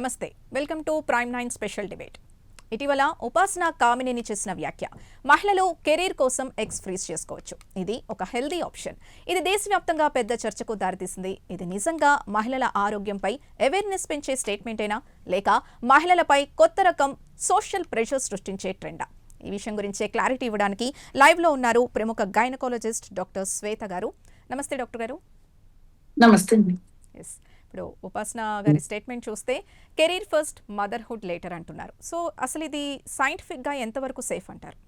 నమస్తే, welcome to prime 9 special debate. ఇటీవల ఉపాసన కామినేని చేసిన వ్యాఖ్య, మహిళలు కెరీర్ కోసం ఎగ్స్ ఫ్రీజ్ చేసుకోవచ్చు, ఇది ఒక హెల్దీ ఆప్షన్. ఇది దేశవ్యాప్తంగా పెద్ద చర్చకు దారితీసింది. ఇది నిజంగా మహిళల ఆరోగ్యంపై అవేర్నెస్ పెంచే స్టేట్మెంటేనా, లేక మహిళలపై కొత్త రకం సోషల్ ప్రెషర్ సృష్టించే ట్రెండా? ఈ విషయం గురించే క్లారిటీ ఇవ్వడానికి లైవ్లో ఉన్నారు ప్రముఖ గైనకాలజిస్ట్ డాక్టర్ శ్వేత గారు. నమస్తే డాక్టర్ గారు. నమస్తే. ఇప్పుడు ఉపాసన గారి స్టేట్మెంట్ చూస్తే కెరీర్ ఫస్ట్, మదర్హుడ్ లేటర్ అంటున్నారు. సో అసలు ఇది సైంటిఫిక్గా ఎంతవరకు సేఫ్ అంటారు?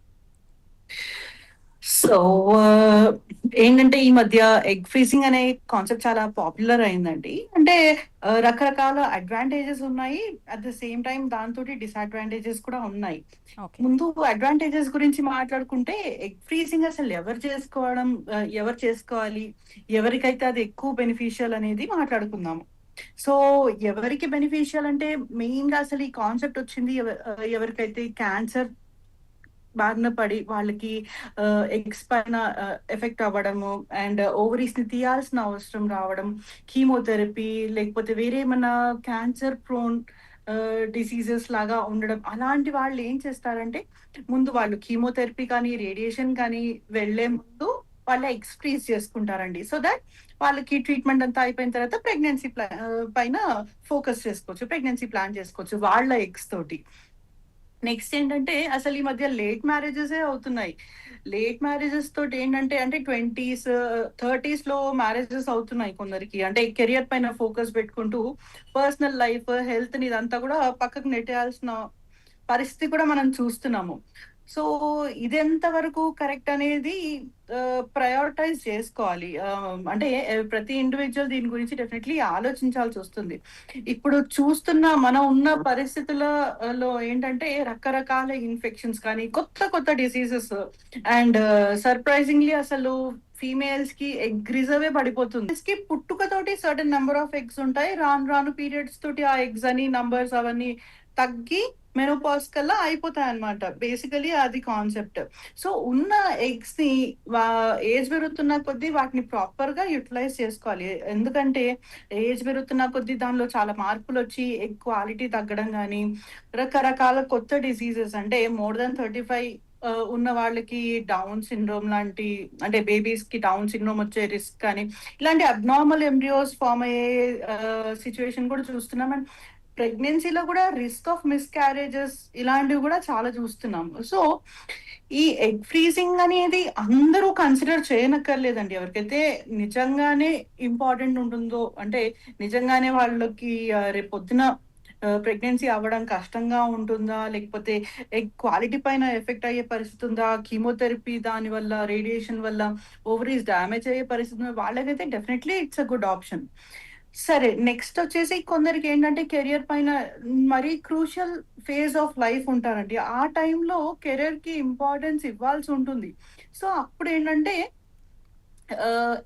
సో ఏంటంటే ఈ మధ్య ఎగ్ ఫ్రీజింగ్ అనే కాన్సెప్ట్ చాలా పాపులర్ అయిందండి. అంటే రకరకాల అడ్వాంటేజెస్ ఉన్నాయి, అట్ ద సేమ్ టైం దాంతో డిసడ్వాంటేజెస్ కూడా ఉన్నాయి. ముందు అడ్వాంటేజెస్ గురించి మాట్లాడుకుంటే, ఎగ్ ఫ్రీజింగ్ అసలు ఎవరు చేసుకోవాలి, ఎవరికైతే అది ఎక్కువ బెనిఫిషియల్ అనేది మాట్లాడుకుందాము. సో ఎవరికి బెనిఫిషియల్ అంటే మెయిన్ గా అసలు ఈ కాన్సెప్ట్ వచ్చింది ఎవరికైతే క్యాన్సర్ బారిన పడి వాళ్ళకి ఎగ్స్ పైన ఎఫెక్ట్ అవ్వడము, అండ్ ఓవరీస్ ని తీయాల్సిన అవసరం రావడం, కీమోథెరపీ లేకపోతే వేరే ఏమన్నా క్యాన్సర్ ప్రోన్ డిసీజెస్ లాగా ఉండడం, అలాంటి వాళ్ళు ఏం చేస్తారంటే ముందు వాళ్ళు కీమోథెరపీ కానీ రేడియేషన్ కానీ వెళ్లే ముందు వాళ్ళ ఎగ్స్ ఫ్రీజ్ చేసుకుంటారండి. సో దట్ వాళ్ళకి ట్రీట్మెంట్ అంతా అయిపోయిన తర్వాత ప్రెగ్నెన్సీ పైన ఫోకస్ చేసుకోవచ్చు, ప్రెగ్నెన్సీ ప్లాన్ చేసుకోవచ్చు వాళ్ళ ఎగ్స్ తోటి. నెక్స్ట్ ఏంటంటే అసలు ఈ మధ్య లేట్ మ్యారేజెస్ అవుతున్నాయి. లేట్ మ్యారేజెస్ తోటి ఏంటంటే 20s 30s లో మ్యారేజెస్ అవుతున్నాయి కొందరికి. అంటే కెరియర్ పైన ఫోకస్ పెట్టుకుంటూ పర్సనల్ లైఫ్, హెల్త్ ని ఇదంతా కూడా పక్కకు నెట్టేయాల్సిన పరిస్థితి కూడా మనం చూస్తున్నాము. సో ఇది ఎంత వరకు కరెక్ట్ అనేది ప్రయారిటైజ్ చేసుకోవాలి. అంటే ప్రతి ఇండివిజువల్ దీని గురించి డెఫినెట్లీ ఆలోచించాల్సి వస్తుంది. ఇప్పుడు మనం ఉన్న పరిస్థితులలో ఏంటంటే రకరకాల ఇన్ఫెక్షన్స్ కానీ కొత్త కొత్త డిసీజెస్, అండ్ సర్ప్రైజింగ్లీ అసలు ఫీమేల్స్ కి ఎగ్ రిజర్వే పడిపోతుంది. కి పుట్టుకతోటి సర్టన్ నెంబర్ ఆఫ్ ఎగ్స్ ఉంటాయి, రాను రాను పీరియడ్స్ తోటి ఆ ఎగ్స్ అని నంబర్స్ అవన్నీ తగ్గి మెనోపాజ్ కల్లా అయిపోతాయి అనమాట. బేసికలీ అది కాన్సెప్ట్. సో ఉన్న ఎగ్స్ ని ఏజ్ పెరుగుతున్న కొద్దీ వాటిని ప్రాపర్ గా యూటిలైజ్ చేసుకోవాలి. ఎందుకంటే ఏజ్ పెరుగుతున్న కొద్దీ దానిలో చాలా మార్పులు వచ్చి ఎగ్ క్వాలిటీ తగ్గడం కానీ, రకరకాల కొత్త డిసీజెస్, అంటే మోర్ దాన్ 35 ఉన్న వాళ్ళకి డౌన్ సిండ్రోమ్ లాంటి, అంటే బేబీస్ కి డౌన్ సిండ్రోమ్ వచ్చే రిస్క్ కానీ, ఇలాంటి అబ్నార్మల్ ఎంబ్రియోస్ ఫామ్ అయ్యే సిచ్యువేషన్ కూడా చూస్తున్నాం. అండ్ ప్రెగ్నెన్సీలో కూడా రిస్క్ ఆఫ్ మిస్క్యారేజెస్ ఇలాంటివి కూడా చాలా చూస్తున్నాము. సో ఈ ఎగ్ ఫ్రీజింగ్ అనేది అందరూ కన్సిడర్ చేయనక్కర్లేదండి. ఎవరికైతే నిజంగానే ఇంపార్టెంట్ ఉంటుందో, అంటే నిజంగానే వాళ్ళకి రేపొద్దున ప్రెగ్నెన్సీ అవ్వడం కష్టంగా ఉంటుందా, లేకపోతే ఎగ్ క్వాలిటీ పైన ఎఫెక్ట్ అయ్యే పరిస్థితి ఉందా, కీమోథెరపీ దాని వల్ల, రేడియేషన్ వల్ల ఓవరీస్ డ్యామేజ్ అయ్యే పరిస్థితి ఉందా, వాళ్ళకైతే definitely it's a good option. సరే, నెక్స్ట్ వచ్చేసి కొందరికి ఏంటంటే కెరియర్ పైన మరీ క్రూషియల్ ఫేజ్ ఆఫ్ లైఫ్ ఉంటారండి. ఆ టైంలో కెరియర్ కి ఇంపార్టెన్స్ ఇవ్వాల్సి ఉంటుంది. సో అప్పుడు ఏంటంటే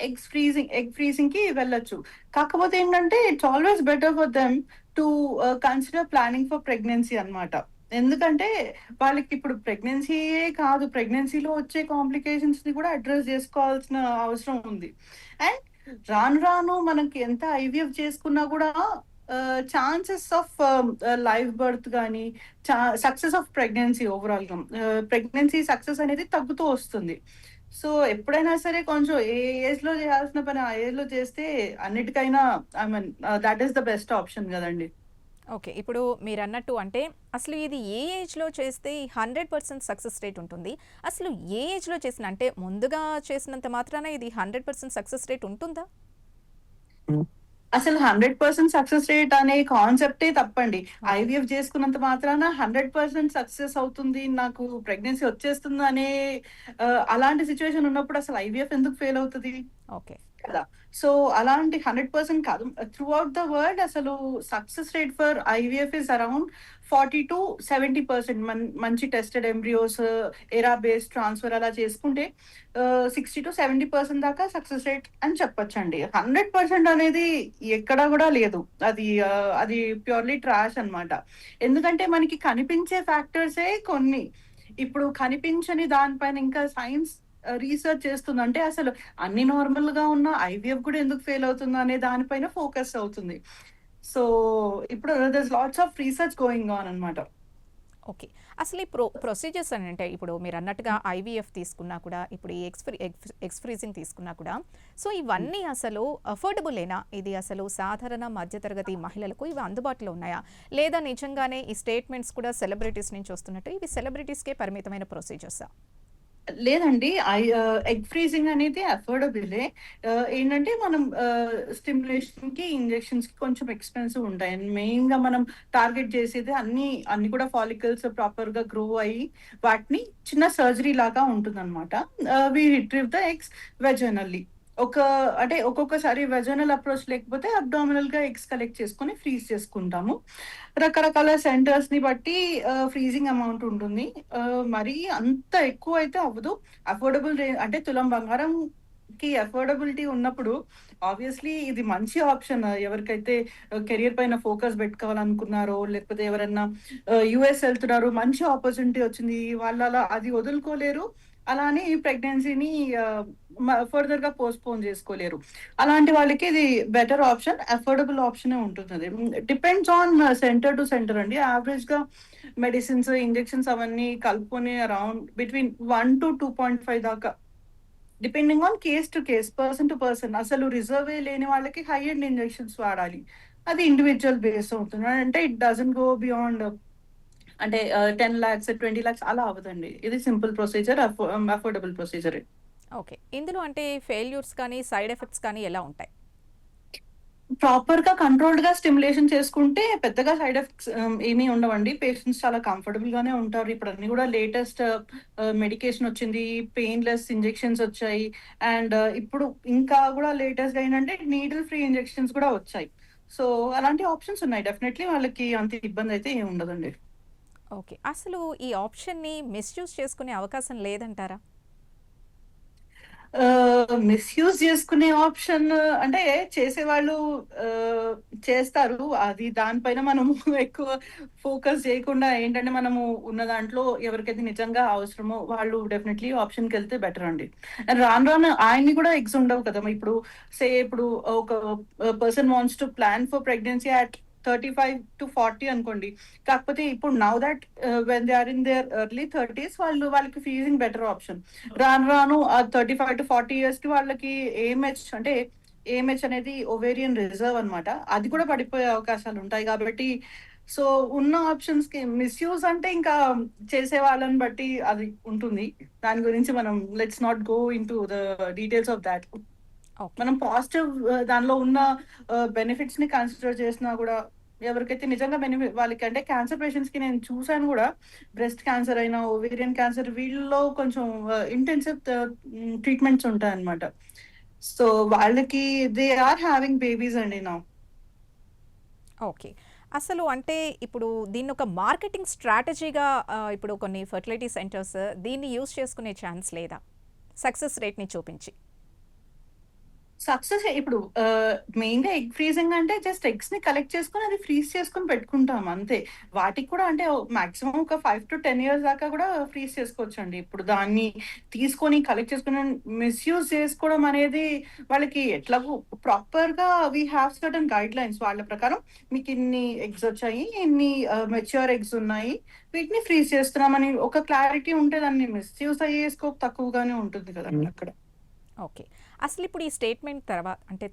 ఎగ్ ఫ్రీజింగ్ కి వెళ్ళొచ్చు. కాకపోతే ఏంటంటే it's always better for them to consider planning for pregnancy అన్నమాట. ఎందుకంటే వాళ్ళకి ఇప్పుడు ప్రెగ్నెన్సీయే కాదు, ప్రెగ్నెన్సీలో వచ్చే కాంప్లికేషన్స్ ని కూడా అడ్రస్ చేసుకోవాల్సిన అవసరం ఉంది. అండ్ రాను రాను మనకి ఎంత ఐవీఎఫ్ చేసుకున్నా కూడా ఛాన్సెస్ ఆఫ్ లైవ్ బర్త్ కానీ, సక్సెస్ ఆఫ్ ప్రెగ్నెన్సీ ఓవరాల్ గా ప్రెగ్నెన్సీ సక్సెస్ అనేది తగ్గుతూ వస్తుంది. సో ఎప్పుడైనా సరే కొంచెం ఏ ఏజ్ లో చేయాల్సిన పని ఆ ఏజ్ లో చేస్తే అన్నిటికైనా I mean that is the best option కదండి. ఓకే, ఇప్పుడు మీరు అన్నట్టు అంటే అసలు ఇది ఏ ఏజ్లో చేస్తే 100% సక్సెస్ రేట్ ఉంటుంది? అసలు ఏ ఏజ్లో చేసిన, అంటే ముందుగా చేసినంత మాత్రాన ఇది 100% సక్సెస్ రేట్ ఉంటుందా? అసలు 100% సక్సెస్ రేట్ అనే కాన్సెప్టే తప్పండి. ఐవీఎఫ్ చేసుకున్నంత మాత్రాన 100% సక్సెస్ అవుతుంది, నాకు ప్రెగ్నెన్సీ వచ్చేస్తుంది అనే అలాంటి సిచ్యువేషన్ ఉన్నప్పుడు అసలు ఐవీఎఫ్ ఎందుకు ఫెయిల్ అవుతుంది? ఓకే కదా. సో అలాంటి 100% కాదు. త్రూ అవుట్ ద వరల్డ్ అసలు success rate for IVF is around 40 to 70%. మంచి టెస్టెడ్ ఎంబ్రియోస్, ఎరా బేస్ ట్రాన్స్ఫర్ అలా చేసుకుంటే 60 to 70% దాకా సక్సెస్ రేట్ అని చెప్పొచ్చండి. 100% అనేది ఎక్కడా కూడా లేదు. అది ప్యూర్లీ ట్రాష్ అన్నమాట. ఎందుకంటే మనకి కనిపించే ఫ్యాక్టర్సే కొన్ని, ఇప్పుడు కనిపించని దానిపైన ఇంకా సైన్స్ రీసెర్చ్ చేస్తుంది. అంటే అసలు అన్ని నార్మల్ గా ఉన్న ఐవీఎఫ్ కూడా ఎందుకు ఫెయిల్ అవుతుందో అనే దానిపైన ఫోకస్ అవుతుంది. సో ఇప్పుడు దర్స్ lots of research going on అనమాట. ఓకే. అసలు ఈ ప్రొసీజర్స్ అని అంటే ఇప్పుడు మీరన్నట్టుగా ఐవీఎఫ్ తీసుకున్నా కూడా, ఇప్పుడు ఈ ఎగ్స్ ఫ్రీజింగ్ తీసుకున్నా కూడా, సో ఇవన్నీ అసలు అఫోర్డబులేనా? ఇది అసలు సాధారణ మధ్యతరగతి మహిళలకు ఇవి అందుబాటులో ఉన్నాయా? లేదా నిజంగానే ఈ స్టేట్మెంట్స్ కూడా సెలబ్రిటీస్ నుంచి వస్తున్నట్టు ఇవి సెలబ్రిటీస్‌కే పరిమితమైన ప్రొసీజర్సా? లేదండి. ఎగ్ ఫ్రీజింగ్ అనేది అఫోర్డబులే. ఏంటంటే మనం స్టిమ్యులేషన్‌కి, ఇంజెక్షన్స్‌కి కొంచెం ఎక్స్‌పెన్సివ్ ఉంటాయి. అండ్ మెయిన్‌గా మనం టార్గెట్ చేసేది అన్ని కూడా ఫాలికల్స్ ప్రాపర్‌గా గ్రో అయ్యి, వాటిని చిన్న సర్జరీ లాగా ఉంటుందన్నమాట. వి రిట్రీవ్ ద ఎగ్స్ వెజైనల్లీ. ఒక అంటే ఒక్కొక్కసారి వెజైనల్ అప్రోచ్ లేకపోతే అబ్డామినల్‌గా ఎగ్స్ కలెక్ట్ చేసుకొని ఫ్రీజ్ చేసుకుంటాము. రకరకాల సెంటర్స్‌ని బట్టి ఫ్రీజింగ్ అమౌంట్ ఉంటుంది. మరీ అంత ఎక్కువైతే అవ్వదు. అఫోర్డబుల్ అంటే తులం బంగారంకి అఫోర్డబిలిటీ ఉన్నప్పుడు ఆబ్వియస్‌లీ ఇది మంచి ఆప్షన్. ఎవరికైతే కెరియర్ పైన ఫోకస్ పెట్టుకోవాలనుకున్నారో, లేకపోతే ఎవరన్నా యూఎస్ ఎళ్తున్నారు, మంచి ఆపర్చునిటీ వచ్చింది. వాళ్ళలా అది వదులుకోలేరు. అలా అని ప్రెగ్నెన్సీని ఆహ్, ఫర్దర్‌గా పోస్ట్‌పోన్ చేసుకోలేరు. అలాంటి వాళ్ళకి ఇది బెటర్ ఆప్షన్. అఫోర్డబుల్ ఆప్షనే ఉంటుందది. Depends on centre to centre అండి. యావరేజ్‌గా మెడిసిన్స్, ఇంజెక్షన్స్ అవన్నీ కలుపుకొని అరౌండ్ బిట్వీన్ 1-2.5 దాకా. Depending on case to case, person to person. అసలు రిజర్వే లేని వాళ్ళకి హై ఎండ్ ఇంజెక్షన్స్ వాడాలి. అది ఇండివిడ్యువల్ బేస్ అవుతుంది. అంటే ఇట్ డజంట్ గో బియాండ్ అంటే 10,00,000, 20,00,000 అలా అవ్వదండి. ఇది సింపుల్ ప్రొసీజర్. అఫోర్డబుల్ ప్రొసీజరే. ఓకే. ఇందులో అంటే ఫెయిల్యూర్స్ కానీ, సైడ్ ఎఫెక్ట్స్ కానీ ఎలా ఉంటాయి? ప్రాపర్‌గా కంట్రోల్డ్‌గా స్టిమ్యులేషన్ చేసుకుంటే పెద్దగా సైడ్ ఎఫెక్ట్స్ ఏమీ ఉండవండి. పేషెంట్స్ చాలా కంఫర్టబుల్ గానే ఉంటారు. ఇప్పుడు అన్నీ గూడా లేటెస్ట్ మెడికేషన్ వచ్చింది. పెయిన్‌లెస్ ఇంజెక్షన్స్ వచ్చాయి. అండ్ ఇప్పుడు ఇంకా గూడా లేటెస్ట్‌గా ఏంటంటే నీడిల్ ఫ్రీ ఇంజెక్షన్స్ కూడా వచ్చాయి. సో, అలాంటి ఆప్షన్స్ ఉన్నాయి. డెఫినైట్‌లీ వాళ్ళకి అంత ఇబ్బందయితే ఏమి ఉండదండి. ఓకే. అసలు ఈ ఆప్షన్‌ని మిస్‌యూజ్ చేసుకునే అవకాశం లేదంటారా? మిస్‌యూజ్ జేసుకునే ఆప్షన్ అంటే చేసేవాళ్ళు ఆహ్, చేస్తారు. అది దానిపైన మనము ఎక్కువ ఫోకస్ జేయకుండా ఏంటంటే, మనము ఉన్న దాంట్లో ఎవరికైతే నిజంగా అవసరమో వాళ్ళు డెఫినైట్‌లీ ఆప్షన్‌కెళ్తే బెటర్ అండి. అండ్ రాను రాను ఆయన్ని గూడా ఎగ్స్ ఉండవు కదా! ఇప్పుడు ఒక person wants to plan for pregnancy at 35-40 అనుకోండి. కాకపోతే ఇప్పుడు now that when they are in there early 30స్ వాళ్ళకి ఫ్రీజింగ్ బెటర్ ఆప్షన్. రాను రాను 35-40 ఇయర్స్‌కి వాళ్ళకి ఏఎంహెచ్ అనేది ఓవేరియన్ రిజర్వ్ అన్నమాట. అది కూడా పడిపోయే అవకాశాలుంటాయి గాబట్టి, సో, ఉన్న ఆప్షన్స్‌కి మిస్‌యూజ్ అంటే ఇంకా చేసే వాళ్ళని బట్టి అది ఉంటుంది. దాని గురించి మనం let's not go into the details of thought. Okay. మనం పాజిటివ్ దానిలో ఉన్న బెనిఫిట్స్‌ని కన్సిడర్ చేసినా గూడా ఎవరికైతే నిజంగా వాళ్ళకి అంటే క్యాన్సర్ పేషెంట్స్‌కి నేను చూసాను గూడా. బ్రెస్ట్ క్యాన్సర్ అయినా, ఓవేరియన్ క్యాన్సర్ వీళ్ళలో కొంచెం ఇంటెన్సివ్ ట్రీట్మెంట్స్ ఉంటాయన్నమాట. సో, వాళ్ళకి దే ఆర్ హావింగ్ బేబీస్ అండి నౌ. ఓకే. అసలు అంటే ఇప్పుడు దీన్నొక మార్కెటింగ్ స్ట్రాటజీగా ఇప్పుడు కొన్ని ఫెర్టిలిటీ సెంటర్స్ దీన్ని యూజ్ చేసుకునే ఛాన్స్ లేదా? సక్సెస్ రేట్‌ని చూపించి. సక్సెస్ ఇప్పుడు మెయిన్‌గా ఎగ్ ఫ్రీజింగ్ అంటే జస్ట్ ఎగ్స్‌ని కలెక్ట్ చేసుకొని అది ఫ్రీజ్ చేసుకొని పెట్టుకుంటాం అంతే. వాటికి కూడా అంటే మాక్సిమం ఒక 5-10 ఇయర్స్ దాకా కూడా ఫ్రీజ్ చేసుకోవచ్చండి. ఇప్పుడు దాన్ని తీసుకొని కలెక్ట్ చేసుకొని మిస్‌యూజ్ చేసుకోవడం అనేది వాళ్ళకి ఎట్లాగో ప్రాపర్‌గా వి హావ్ సర్టెన్ గైడ్‌లైన్స్. వాళ్ళ ప్రకారం మీకిన్ని ఎగ్స్ వచ్చాయి. ఇన్ని మెచ్యూర్ ఎగ్స్ ఉన్నాయి. వీటిని ఫ్రీజ్ చేస్తున్నామని ఒక క్లారిటీ ఉంటే దాన్ని మిస్‌యూజ్ అయ్యే స్కోప్ తక్కువగానే ఉంటుంది కదండీ అక్కడ. ఓకే. అసలిప్పుడు ఈ స్టేట్మెంట్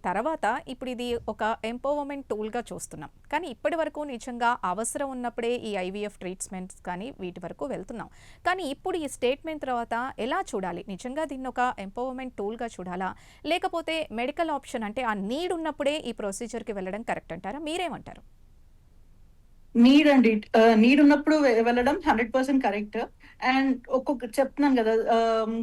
తర్వాత ఇప్పుడు ఇది ఒక ఎంపవర్‌మెంట్ టూల్‌గా చూస్తున్నాం. కానీ ఇప్పటి వరకు నిజంగా అవసరం ఉన్నప్పుడే ఈ ఐవీఎఫ్ ట్రీట్మెంట్స్ కానీ వీటి వరకు వెళ్తున్నాం. కానీ ఇప్పుడు ఈ స్టేట్మెంట్ తర్వాత ఎలా చూడాలి? నిజంగా దీన్నొక ఎంపవర్‌మెంట్ టూల్‌గా చూడాలా? లేకపోతే మెడికల్ ఆప్షన్ అంటే ఆ నీడ్ ఉన్నప్పుడే ఈ ప్రొసీజర్‌కి వెళ్ళడం కరెక్ట్ అంటారా? మీరేమంటారు? నీడ్ ఉన్నప్పుడు వెళ్ళడం 100% కరెక్ట్. అండ్ చెప్తున్నాను గదా!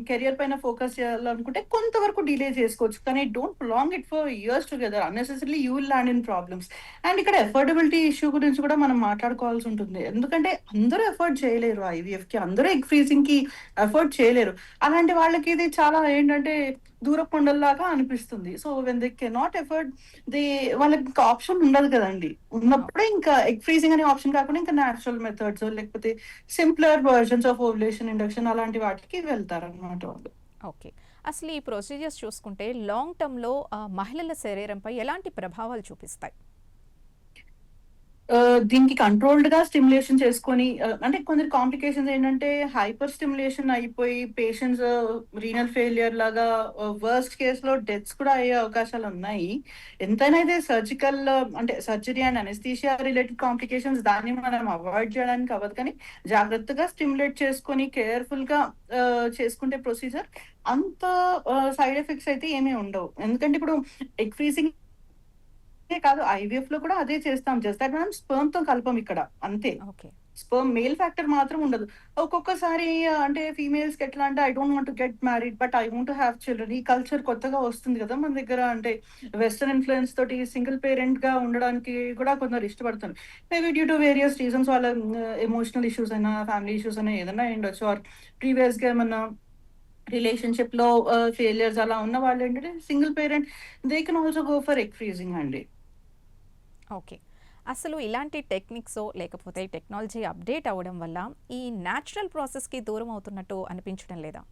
కెరియర్ పైన ఫోకస్ చేయాలనుకుంటే కొంతవరకు డిలే చేసుకోవచ్చు. కానీ don't prolong it for years together. Unnecessarily you will land in problems. And ఇక్కడ అఫోర్డబిలిటీ ఇష్యూ గురించి కూడా మనం మాట్లాడుకోవాల్సి ఉంటుంది. ఎందుకంటే అందరూ అఫోర్డ్ చేయలేరు ఐవీఎఫ్‌కి. అందరూ ఎగ్ ఫ్రీజింగ్‌కి అఫోర్డ్ చేయలేరు. అలాంటి వాళ్ళకి ఇది చాలా ఏంటంటే దూరపు కొండల్లాగా అనిపిస్తుంది. So, when they cannot afford they వాళ్ళకి ఇంకా ఆప్షన్ ఉండదు కదండీ! ఉన్నప్పుడే ఇంకా ఎగ్ ఫ్రీజింగ్ అనే ఆప్షన్ కాకుండా ఇంకా నేచురల్ మెథడ్స్ లేకపోతే simpler versions of ovulation induction అలాంటి వాటికి వెళ్తారనమాట వాళ్ళు. ఓకే. అసలు ఈ ప్రొసీజర్స్ చూసుకుంటే లాంగ్ టర్మ్‌లో మహిళల శరీరంపై ఎలాంటి ప్రభావాలు చూపిస్తాయి? దీనికి కంట్రోల్డ్‌గా స్టిమ్యులేషన్ చేసుకొని అంటే కొందరి కాంప్లికేషన్స్ ఏంటంటే హైపర్ స్టిమ్యులేషన్ అయిపోయి పేషెంట్స్ రీనల్ ఫెయిల్యూర్ లాగా వర్స్ట్ కేస్‌లో డెత్స్ కూడా అయ్యే అవకాశాలున్నాయి. ఎంతైనా ఇది సర్జికల్ అంటే surgery and anaesthesia related complications దాన్ని మనం అవాయిడ్ చేయడానికి అవ్వదు కానీ, జాగ్రత్తగా స్టిమ్యులేట్ చేసుకొని కేర్‌ఫుల్‌గా చేసుకుంటే ప్రొసీజర్ అంత సైడ్ ఎఫెక్ట్స్ అయితే ఏమీ ఉండవు. ఎందుకంటే ఇప్పుడు ఎగ్ ఫ్రీజింగ్ కాదు. ఐవీఎఫ్‌లో కూడా అదే చేస్తాం. జస్ట్ దట్ మనం స్పెర్మ్‌తో కలపం ఇక్కడ. అంతే. ఓకే. స్పెర్మ్ మేల్ ఫ్యాక్టర్ మాత్రం ఉండదు. ఒక్కొక్కసారి అంటే ఫీమేల్స్‌కి ఎట్లా అంటే I don't want to get married but I want to have children. ఈ కల్చర్ కొత్తగా వస్తుంది కదా! మన దగ్గర అంటే వెస్టర్న్ ఇన్‌ఫ్లూయెన్స్ తోటి సింగిల్ పేరెంట్‌గా ఉండడానికి కూడా కొందరు ఇష్టపడుతున్నారు. Maybe due to various reasons వాళ్ళ ఎమోషనల్ ఇష్యూస్ అయినా, ఫ్యామిలీ ఇష్యూస్ అయినా ఏదైనా అయ్యుండొచ్చు. ఆర్ ప్రీవియస్‌గా ఏమన్నా రిలేషన్‌షిప్‌లో ఫెయిల్యూర్స్ అలా ఉన్న వాళ్ళేంటంటే single parent they can also go for egg freezing అండి. ఓకే. అసలు ఇలాంటి టెక్నిక్సో లేకపోతే టెక్నాలజీ అప్డేట్ అవ్వడం వల్ల ఈ న్యాచురల్ ప్రాసెస్‌కి దూరం అవుతున్నట్టు అనిపించడం లేదా?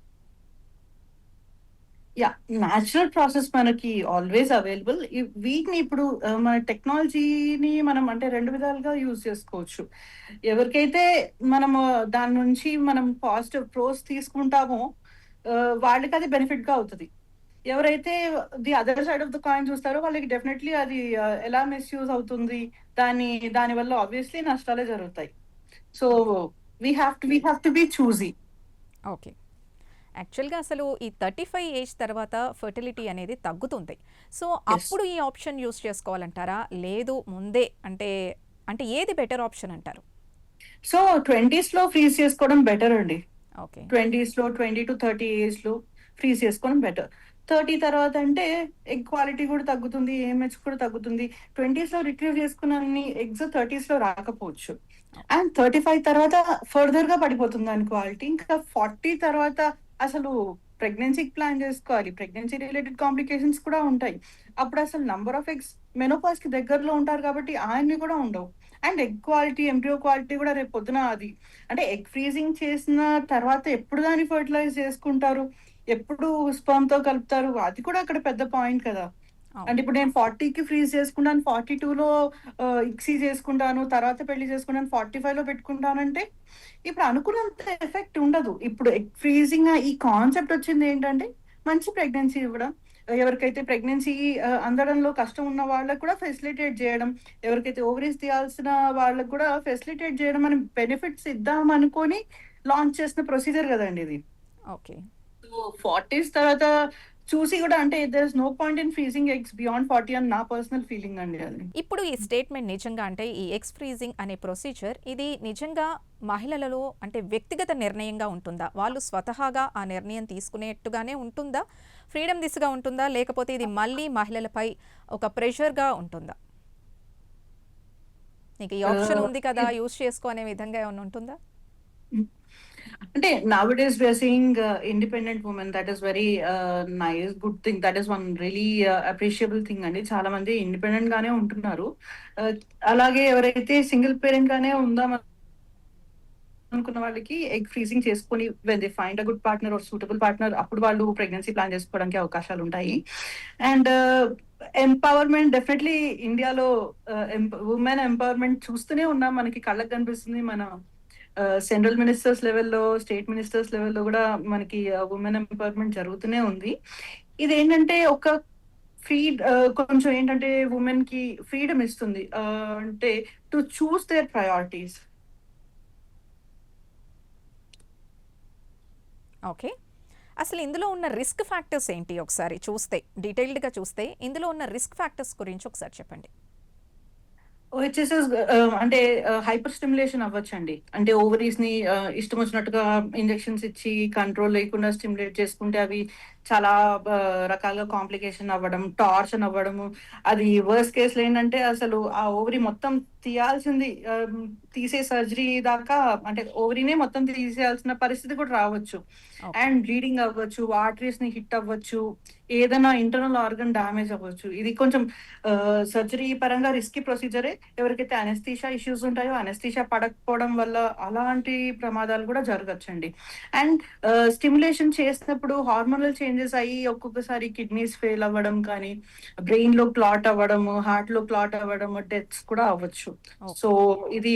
యాహ్! నేచురల్ ప్రాసెస్ మనకి ఆల్‌వేస్ అవైలబుల్. వీటిని ఇప్పుడు మన టెక్నాలజీని మనం అంటే 2 విధాలుగా యూజ్ చేసుకోవచ్చు. ఎవరికైతే మనము దాని నుంచి మనం పాజిటివ్ ప్రోస్ తీసుకుంటామో వాళ్ళకది బెనిఫిట్‌గా అవుతది. ఎవరైతే the other side of the coin చూస్తారో వాళ్ళకి డెఫినైట్‌లీ అది ఎలా మిస్‌యూజ్ అవుతుంది. దాని వల్ల ఆబ్వియస్‌లీ నష్టాలే జరుగుతాయి. So, we have to be choosy. Okay. యాక్చువల్‌గా అసలు ఈ 35 ఏజ్ తర్వాత ఫెర్టిలిటీ అనేది తగ్గుతుంది. So, yes. అప్పుడు ఈ ఆప్షన్ యూజ్ చేసుకోవాలంటారా? లేదు ముందే అంటే ఏది బెటర్ ఆప్షన్ అంటారు? సో, 20స్‌లో ఫ్రీజ్ చేసుకోవడం బెటర్ అండి. ఓకే. 20స్‌లో 20-30 ఏజ్‌లో ఫ్రీజ్ చేసుకోవడం బెటర్. 30 తర్వాత అంటే ఎగ్ క్వాలిటీ కూడా తగ్గుతుంది. ఏఎంహెచ్ కూడా తగ్గుతుంది. 20స్‌లో రిట్రీవ్ చేసుకున్నన్ని ఎగ్స్ 30స్‌లో రాకపోవచ్చు. అండ్ 35 తర్వాత ఫర్దర్‌గా పడిపోతుంది దాని క్వాలిటీ. ఇంకా 40 తర్వాత అసలు ప్రెగ్నెన్సీకి ప్లాన్ చేసుకోవాలి. ప్రెగ్నెన్సీ రిలేటెడ్ కాంప్లికేషన్స్ కూడా ఉంటాయి. అప్పుడసలు నంబర్ ఆఫ్ ఎగ్స్ మెనోపాజ్‌కి దగ్గరలో ఉంటారు కాబట్టి ఆయన్ని కూడా ఉండవు. And egg quality, embryo quality కూడా రేపు పొద్దున అది అంటే ఎగ్ ఫ్రీజింగ్ చేసిన తర్వాత ఎప్పుడు దాన్ని ఫెర్టిలైజ్ చేసుకుంటారు? ఎప్పుడు స్పెర్మ్‌తో కలుపుతారు? అది కూడా అక్కడ పెద్ద పాయింట్ కదా! అంటే అవును. ఇప్పుడు నేను 40కి ఫ్రీజ్ చేసుకున్నాను. 42లో ఇక్సీ చేసుకుంటాను. తర్వాత పెళ్లి చేసుకున్నాను. 45లో పెట్టుకుంటానంటే ఇప్పుడు అనుకున్నంత ఎఫెక్ట్ ఉండదు. ఇప్పుడు ఎగ్ ఫ్రీజింగ్ ఈ కాన్సెప్ట్ వచ్చిందేంటంటే మంచి ప్రెగ్నెన్సీ ఇవ్వడం. ఎవరికైతే ప్రెగ్నెన్సీ అందడంలో కష్టం ఉన్న వాళ్ళకి కూడా ఫెసిలిటేట్ జేయడం. ఎవరికైతే ఓవరీస్ తీయాల్సిన వాళ్ళకి కూడా ఫెసిలిటేట్ జేయడం అని బెనిఫిట్స్ ఇద్దామనుకోని లాంచ్ చేసిన ప్రొసీజర్ గదండీ ఇది. ఓకే. సో, 40స్ తర్వాత చూసి గూడా అంటే there is no point in freezing eggs beyond 40 అని నా పర్సనల్ ఫీలింగ్ అండి అది. ఇప్పుడు ఈ స్టేట్మెంట్ నిజంగా అంటే ఈ ఎగ్స్ ఫ్రీజింగ్ అనే ప్రొసీజర్ ఇది నిజంగా మహిళలలో అంటే వ్యక్తిగత నిర్ణయంగా ఉంటుందా? వాళ్ళు స్వతహాగా ఆ నిర్ణయం తీసుకునేట్టుగానే ఉంటుందా? ఫ్రీడమ్ దిశగా ఉంటుందా? లేకపోతే ఇది మళ్ళీ మహిళలపై ఒక ప్రెషర్‌గా ఉంటుందా? నీకు ఈ ఆప్షన్ ఆహ్, ఉంది కదా! ఇద్ యూజ్ చేసుకో అనే విధంగా ఏమన్నా ఉంటుందా? అంటే nowadays we are seeing independent women that is very nice good thing. That is one really appreciable thing అండి. చాలా మంది ఇండిపెండెంట్ గానే ఉంటున్నారు. ఆహ్, అలాగే ఎవరైతే సింగిల్ పేరెంట్ గానే ఉందాం అనుకున్న వాళ్ళకి ఎగ్ ఫ్రీజింగ్ చేసుకొని when they find a good partner or suitable partner అప్పుడు వాళ్ళు ప్రెగ్నెన్సీ ప్లాన్ చేసుకోవడానికి అవకాశాలుంటాయి. అండ్ ఎంపవర్‌మెంట్ డెఫినైట్‌లీ ఇండియాలో వుమెన్ ఎంపవర్‌మెంట్ చూస్తూనే ఉన్నాం. మనకి కళ్ళకి కనిపిస్తుంది. మన సెంట్రల్ మినిస్టర్స్ లెవెల్‌లో, స్టేట్ మినిస్టర్స్ లెవెల్‌లో గూడా మనకి వుమెన్ ఎంపవర్‌మెంట్ జరుగుతూనే ఉంది. ఇదేంటంటే ఒక కొంచెం ఏంటంటే వుమెన్‌కి ఫ్రీడమ్ ఇస్తుంది. అంటే to choose their priorities. Okay. అసలు ఇందులో ఉన్న రిస్క్ ఫ్యాక్టర్స్ ఏంటి ఒకసారి చూస్తే? డీటెయిల్డ్‌గా చూస్తే ఇందులో ఉన్న రిస్క్ ఫ్యాక్టర్స్ గురించి ఒకసారి చెప్పండి. ఓహెచ్ఎస్ఎస్ అంటే హైపర్ స్టిమ్యులేషన్ అవ్వచ్చండి. అంటే ఓవరీస్‌ని ఇష్టం వచ్చినట్టుగా ఇంజెక్షన్స్ ఇచ్చి కంట్రోల్ లేకుండా స్టిమ్యులేట్ చేసుకుంటే అవి చాలా రకాలుగా కాంప్లికేషన్ అవ్వడం, టార్షన్ అవ్వడము. అది వర్స్ట్ కేస్‌లో ఏంటంటే అసలు ఆ ఓవరీ మొత్తం తీయాల్సింది తీసే సర్జరీ దాకా అంటే ఓవరీనే మొత్తం తీసేయాల్సిన పరిస్థితి కూడా రావచ్చు. ఓకే. అండ్ బ్లీడింగ్ అవ్వచ్చు, ఆర్టరీస్‌ని హిట్ అవ్వచ్చు, ఏదైనా ఇంటర్నల్ ఆర్గన్ డ్యామేజ్ అవ్వచ్చు. ఇది కొంచెం సర్జరీ పరంగా రిస్కీ ప్రొసీజరే. ఎవరికైతే అనెస్థీషియా ఇష్యూస్ ఉంటాయో అనెస్థీషియా పడకపోవడం వల్ల అలాంటి ప్రమాదాలు కూడా జరగచ్చండి. అండ్ స్టిమ్యులేషన్ చేసినప్పుడు హార్మోనల్ చేంజెస్ అయ్యి ఒక్కొక్కసారి కిడ్నీస్ ఫెయిల్ అవ్వడం కానీ, బ్రెయిన్ లో క్లాట్ అవ్వడము, హార్ట్ లో క్లాట్ అవ్వడము, డెత్స్ కూడా అవ్వచ్చు. So okay. ఇది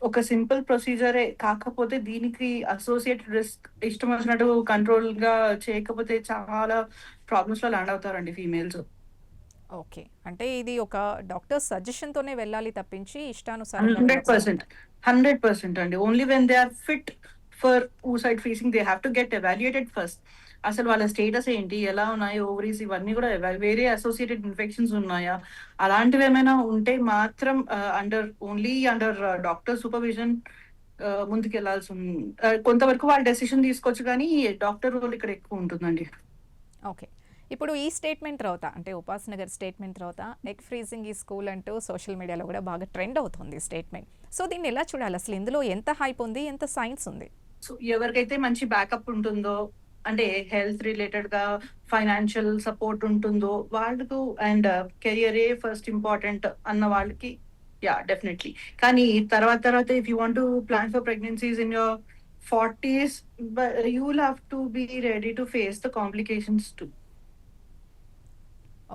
ఒక సింపుల్ ప్రొసీజరే కాకపోతే దీనికి అసోసియేటెడ్ రిస్క్ ఇష్టం వచ్చినట్టు కంట్రోల్ గా చేయకపోతే చాలా ప్రాబ్లమ్స్ లో ల్యాండ్ అవుతారండి ఫీమేల్స్. ఓకే. అంటే ఇది ఒక డాక్టర్ సజెషన్‌తోనే వెళ్ళాలి తప్పించి ఇష్టానుసారంగా హండ్రెడ్ వెళ్ళకూడదంట. పర్సెంట్ 100% అండి. Only when they are fit for oocyte facing they have to get evaluated first. అసలు వాళ్ళ స్టేటస్ ఏంటి? ఎలా ఉన్నాయి? ఓవరీస్ ఇవన్నీ కూడా వేరే అసోసియేటెడ్ ఇన్ఫెక్షన్స్ ఉన్నాయా? అలాంటివి ఏమైనా ఉంటే మాత్రం అండర్ డాక్టర్ సూపర్విజన్ ముందుకెళ్లాల్సి ఉంది. కొంతవరకు వాళ్ళు డెసిషన్ తీసుకోవచ్చు కానీ డాక్టర్ రోల్ ఇక్కడ ఎక్కువ ఉంటుందండి. ఓకే. ఇప్పుడు ఈ స్టేట్మెంట్ తర్వాత అంటే ఉపాసన గారి స్టేట్మెంట్ తర్వాత ఎగ్ ఫ్రీజింగ్ ఈ స్కూల్ అంటూ సోషల్ మీడియాలో కూడా బాగా ట్రెండ్ అవుతుంది స్టేట్మెంట్. సో దీన్ని ఎలా చూడాలి? అసలు ఇందులో ఎంత హైప్ ఉంది? ఎంత సైన్స్ ఉంది? సో ఎవరికైతే మంచి బ్యాకప్ ఉంటుందో, అంటే హెల్త్ రిలేటెడ్ గా ఫైనాన్షియల్ సపోర్ట్ ఉంటుందో వాళ్ళకు, అండ్ కెరియరే ఫస్ట్ ఇంపార్టెంట్ అన్న వాళ్ళకి యా డెఫినెట్లీ. కానీ తర్వాత తర్వాత if you want to plan for pregnancies in your 40s, you will have to be ready to face the complications to.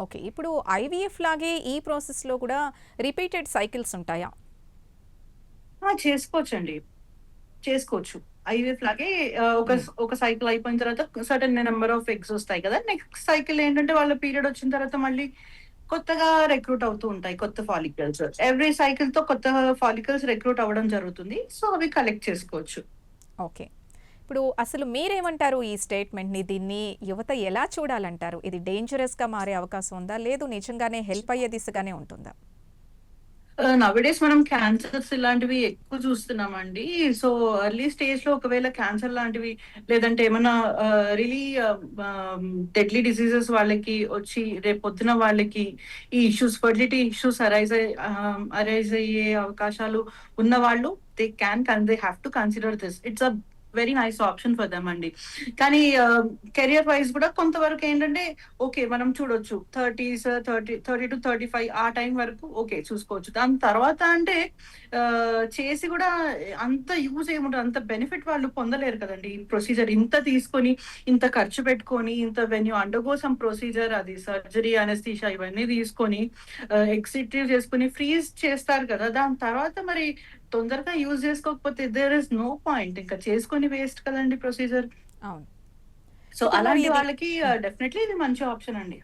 Okay. ఇప్పుడు IVF లాగే ఈ ప్రాసెస్‌లో కూడా రిపీటెడ్ సైకిల్స్ ఉంటాయా? చేసుకోవచ్చండి. చేసుకోవచ్చు. ఐవీఎఫ్ లాగే హ్మ్. ఒక సైకిల్ అయిపోయిన తర్వాత సర్టెన్ నెంబర్ ఆఫ్ ఎగ్స్ వస్తాయి కదా! నెక్స్ట్ సైకిల్ ఏంటంటే వాళ్ళ పీరియడ్ వచ్చిన తర్వాత మళ్ళీ కొత్తగా రిక్రూట్ అవుతూ ఉంటాయి కొత్త ఫాలికల్స్. ఎవ్రీ సైకిల్‌తో కొత్త ఫాలికల్స్ రిక్రూట్ అవ్వడం జరుగుతుంది. సో, అవి కలెక్ట్ చేసుకోవచ్చు. ఓకే. ఇప్పుడు అసలు మీరేమంటారు ఈ స్టేట్మెంట్‌ని? దీన్ని యువత ఎలా చూడాలంటారు? ఇది డేంజరస్‌గా మారే అవకాశం ఉందా? లేదు నిజంగానే హెల్ప్ అయ్యే దిశగానే ఉంటుందా? నౌ-ఏ-డేస్ మనం క్యాన్సర్స్ ఇలాంటివి ఎక్కువ చూస్తున్నామండి. సో, ఎర్లీ స్టేజ్‌లో ఒకవేళ క్యాన్సర్ లాంటివి లేదంటే ఏమన్నా రియలీ డెడ్లీ డిసీజెస్ వాళ్ళకి వచ్చి రేపొద్దున వాళ్ళకి ఈ ఇష్యూస్ ఫెర్టిలిటీ ఇష్యూస్ అరైజ్ అయ్యే అవకాశాలు ఉన్నవాళ్ళు they have to consider this. It's a very nice option for them అండి. కానీ కెరియర్ వైస్ కూడా కొంతవరకు ఏంటంటే ఓకే. మనం చూడొచ్చు. 30-35 ఆ టైం వరకు ఓకే. చూసుకోవచ్చు. దాని తర్వాత అంటే చేసి కూడా అంత యూజ్ ఏముండదు. అంత బెనిఫిట్ వాళ్ళు పొందలేరు కదండీ! ఈ ప్రొసీజర్ ఇంత తీసుకొని, ఇంత ఖర్చు పెట్టుకొని, when you undergo some procedure అది సర్జరీ, అనస్థీషియా ఇవన్నీ తీసుకొని ఎగ్స్ రిట్రీవ్ చేసుకొని ఫ్రీజ్ చేస్తారు కదా! దాని తర్వాత మరి తొందరగా యూజ్ చేసుకోకపోతే దేర్ ఇస్ నో పాయింట్. ఇంకా చేసుకొని వేస్ట్ కదండీ ప్రొసీజర్. అవును. సో, ఇప్పుడు మరి అలాంటి ఇది వాళ్ళకి హ్మ్. డెఫినైట్‌లీ ఇది మంచి ఆప్షన్ అండి.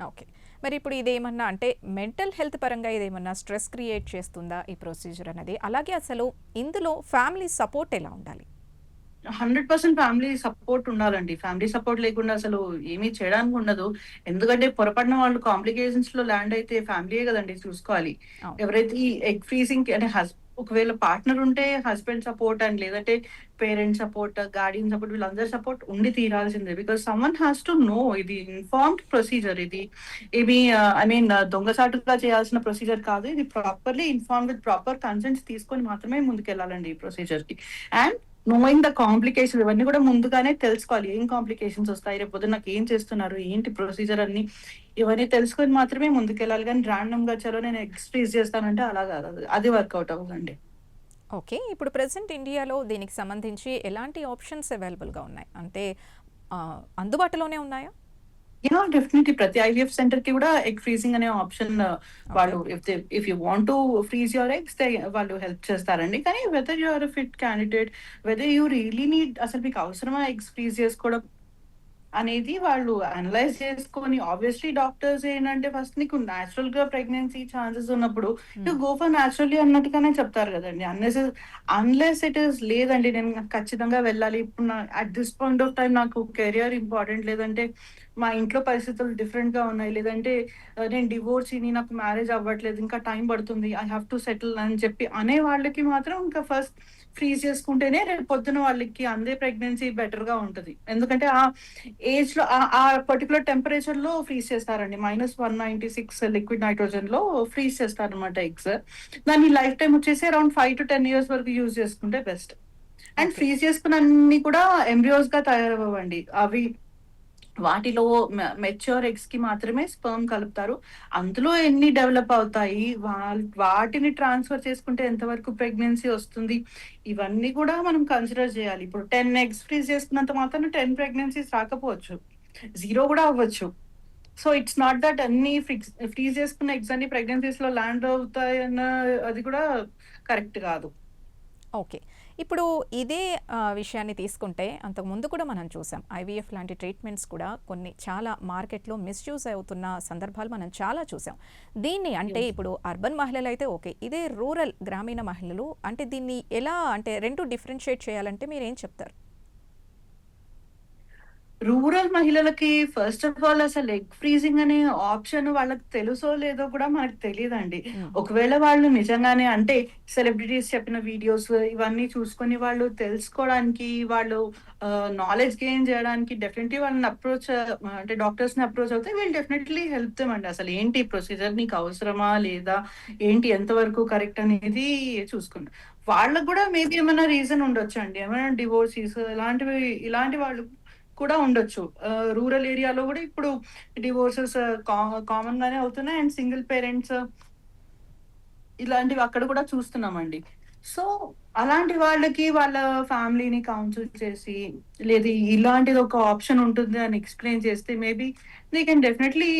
ఓకే. మరి ఇప్పుడు ఇదేమన్నా అంటే మెంటల్ హెల్త్ పరంగా ఇదేమన్నా స్ట్రెస్ క్రియేట్ చేస్తుందా ఈ ప్రొసీజర్ అన్నది? అలాగే అసలు ఇందులో ఫ్యామిలీ సపోర్ట్ ఎలా ఉండాలి? 100% ఫ్యామిలీ సపోర్ట్ ఉండాలండి. ఫ్యామిలీ సపోర్ట్ లేకుండా అసలు ఏమీ చేయడానికి ఉండదు. ఎందుకంటే పొరపాటున వాళ్ళు కాంప్లికేషన్స్‌లో ల్యాండ్ అయితే ఫ్యామిలీయే గదండీ చూసుకోవాలి. అవును. ఎవరైతే ఈ ఎగ్ ఫ్రీజింగ్‌కి అంటే ఒకవేళ పార్ట్నర్ ఉంటే హస్బెండ్ సపోర్ట్ అండ్ లేదంటే పేరెంట్ సపోర్ట్, గార్డియన్ సపోర్ట్ వీళ్ళందరి సపోర్ట్ ఉండి తీరాల్సిందే. Because someone has to know ఇది ఇన్ఫార్మ్డ్ ప్రొసీజర్ ఇది. ఇవి ఐ మీన్ దొంగసాటుగా చేయాల్సిన ప్రొసీజర్ కాదు. ఇది ప్రాపర్‌లీ ఇన్ఫార్మ్డ్ విత్ ప్రాపర్ కన్సెంట్స్ తీసుకొని మాత్రమే ముందుకెళ్ళాలండి ఈ ప్రొసీజర్‌కి. అండ్ నోయింగ్ ద కాంప్లికేషన్ ఇవన్నీ కూడా ముందుగానే తెలుసుకోవాలి. ఏం కాంప్లికేషన్స్ వస్తాయి? రేపొద్దున నాకేం చేస్తున్నారు? ఏంటి ప్రొసీజర్ అన్ని ఇవన్నీ తెలుసుకొని మాత్రమే ముందుకెళ్ళాలి గానీ రాండమ్‌గా చలో నేను ఎగ్స్ ఫ్రీజ్ చేస్తానంటే అలా కాదు. అది వర్కౌట్ అవ్వదండి. ఓకే. ఇప్పుడు ప్రెజెంట్ ఇండియాలో దీనికి సంబంధించి ఎలాంటి ఆప్షన్స్ అవైలబుల్‌గా ఉన్నాయి? అంటే అందుబాటులోనే ఉన్నాయా? డెఫినెట్‌లీ ప్రతి ఐవీఎఫ్ సెంటర్‌కి కూడా ఎగ్ ఫ్రీజింగ్ అనే ఆప్షన్ ఓకే. వాళ్ళు if you want to freeze your eggs వాళ్ళు హెల్ప్ చేస్తారండి. కానీ whether you are a fit candidate, whether you really need అసలు మీకు అవసరమా ఎగ్స్ ఫ్రీజ్ చేసుకోవడం అనేది వాళ్ళు అనలైజ్ చేసుకొని ఆబ్వియస్లీ డాక్టర్స్ ఏంటంటే ఫస్ట్ నీకు న్యాచురల్‌గా ప్రెగ్నెన్సీ ఛాన్సెస్ ఉన్నప్పుడు యూ హ్మ్. గో ఫర్ న్యాచురల్లీ అన్నట్టుగానే చెప్తారు గదండీ. అన్లెస్ ఇట్ ఈస్ లేదండి నేను ఖచ్చితంగా వెళ్ళాలి. ఇప్పుడు at this point of time నాకు కెరియర్ ఇంపార్టెంట్ లేదంటే మా ఇంట్లో పరిస్థితులు డిఫరెంట్‌గా ఉన్నాయి. లేదంటే నేను డివోర్సీని నాకు మ్యారేజ్ అవ్వట్లేదు. ఇంకా టైం పడుతుంది. ఐ హావ్ టు సెటిల్ అని చెప్పి అనే వాళ్ళకి మాత్రం ఇంకా ఫస్ట్ ఫ్రీజ్ చేసుకుంటేనే రేపు పొద్దున వాళ్ళకి అందే ప్రెగ్నెన్సీ బెటర్‌గా ఉంటది. ఎందుకంటే ఆ ఏజ్‌లో ఆ పర్టిక్యులర్ టెంపరేచర్‌లో ఫ్రీజ్ చేస్తారండి. -196 లిక్విడ్ నైట్రోజన్‌లో ఫ్రీజ్ చేస్తారనమాట ఎగ్స్. దాన్ని లైఫ్ టైమ్ వచ్చేసి అరౌండ్ 5-10 ఇయర్స్ వరకు యూజ్ చేసుకుంటే బెస్ట్. And okay. ఫ్రీజ్ చేసుకున్నన్ని కూడా ఎంబ్రియోస్‌గా తయారవ్వవండి. అవి వాటిలో మెచ్యూర్ ఎగ్స్ కి మాత్రమే స్పర్మ్ కలుపుతారు. అందులో ఎన్ని డెవలప్ అవుతాయి, వాటిని ట్రాన్స్ఫర్ చేసుకుంటే ఎంతవరకు ప్రెగ్నెన్సీ వస్తుంది, ఇవన్నీ కూడా మనం కన్సిడర్ చేయాలి. ఇప్పుడు 10 ఎగ్స్ ఫ్రీజ్ చేసుకున్నంత మాత్రాన 10 ప్రెగ్నెన్సీస్ రాకపోవచ్చు, 0 కూడా అవ్వచ్చు. సో ఇట్స్ నాట్ దట్ అన్ని ఫ్రీజ్ చేసుకున్న ఎగ్స్ అన్ని ప్రెగ్నెన్సీస్ లో ల్యాండ్ అవుతాయన్న అది కూడా కరెక్ట్ కాదు. ఓకే. ఇప్పుడు ఇదే విషయాన్ని తీసుకుంటే అంతకుముందు కూడా మనం చూసాం. ఐవీఎఫ్ లాంటి ట్రీట్మెంట్స్ కూడా కొన్ని చాలా మార్కెట్‌లో మిస్‌యూజ్ అవుతున్న సందర్భాలు మనం చాలా చూసాం. దీన్ని అంటే Yes. ఇప్పుడు అర్బన్ మహిళలైతే ఓకే. ఇదే రూరల్ గ్రామీణ మహిళలు అంటే దీన్ని ఎలా అంటే 2 డిఫరెన్షియేట్ చేయాలంటే మీరేం చెప్తారు? రూరల్ మహిళలకి ఫస్ట్ ఆఫ్ ఆల్ అసలు ఎగ్ ఫ్రీజింగ్ అనే ఆప్షన్ వాళ్ళకి తెలుసో లేదో కూడా మనకు తెలీదండి. హ్మ్. ఒకవేళ వాళ్ళు నిజంగానే అంటే సెలబ్రిటీస్ చెప్పిన వీడియోస్ ఇవన్నీ చూసుకొని వాళ్ళు తెలుసుకోవడానికి, వాళ్ళు నాలెడ్జ్ గెయిన్ చేయడానికి డెఫినెట్‌లీ వాళ్ళని అంటే డాక్టర్స్‌ని అప్రోచ్ అవుతే వీళ్ళు డెఫినెట్‌లీ హెల్ప్ దెమ్ అండి. అసలు ఏంటి ప్రొసీజర్, నీకు అవసరమా లేదా? ఏంటి ఎంతవరకు కరెక్ట్ అనేది చూసుకుంటారు. వాళ్ళకి కూడా మేబీ ఏమైనా రీజన్ ఉండొచ్చండి. ఏమైనా డివోర్సీస్ ఇలాంటి వాళ్ళు కూడా ఉండొచ్చు. రూరల్ ఏరియాలో గూడా ఇప్పుడు డివోర్సెస్ కామన్ గానే అవుతున్నాయి. అండ్ సింగిల్ పేరెంట్స్ ఇలాంటివి అక్కడ కూడా చూస్తున్నామండి. సో, అలాంటి వాళ్ళకి వాళ్ళ ఫ్యామిలీని కౌన్సిల్ చేసి, లేదు ఇలాంటిది ఒక ఆప్షన్ ఉంటుంది అని ఎక్స్‌ప్లెయిన్ చేస్తే మేబీ దే కెన్ డెఫినెట్‌లీ